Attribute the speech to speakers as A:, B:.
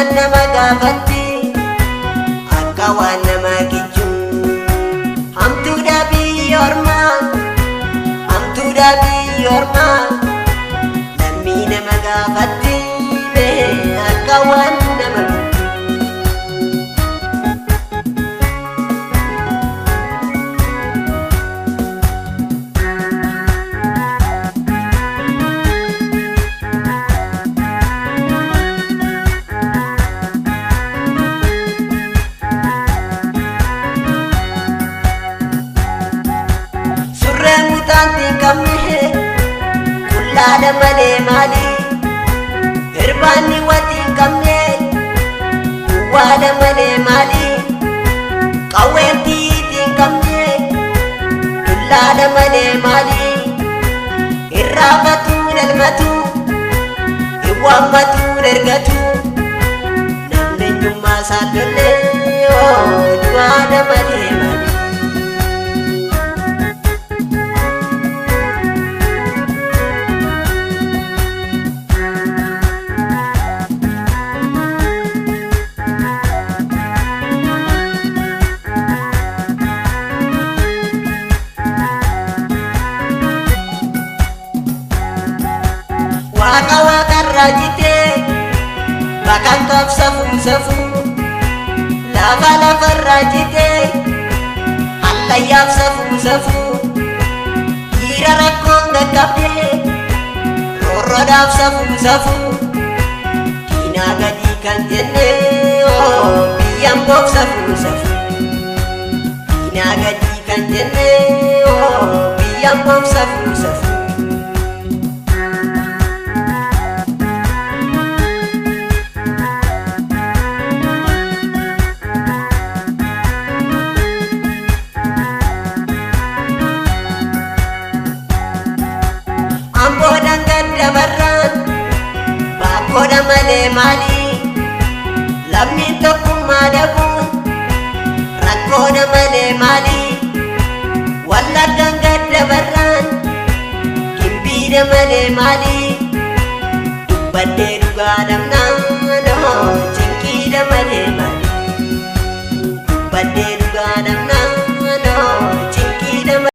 A: Akkanaan nama gaafatti akka waan nama kichu. Hamtuudha biyya ormaa, hamtuudha biyya ormaa. Lammii nama gaafatti akka waan nama kichu. Kullada malee maali irbaanni watiin qabne duwwaada malee maali qawweentiin qabne kullada malee maali irraafatuun elmatu iwwaammatuun ergatu namni eenyummaa saalollee duwwaada malee maali. Waka waka rajite, bakang top safu safu. Lava lava rajite, alayaf safu safu. Kira rakong nagkape, rorodaf safu safu. Kinagadi kantene, oh biyang bok safu safu. Kinagadi kantene, oh biyang bok safu safu. Bakoda malee maali lammiin tokkummaa dhabuun rakkoodha malee maali wallaggaan gadda barraan gimbiidha malee maali dubbadhee dhugaa dhabnaan cinqiidha malee maali dubbadhee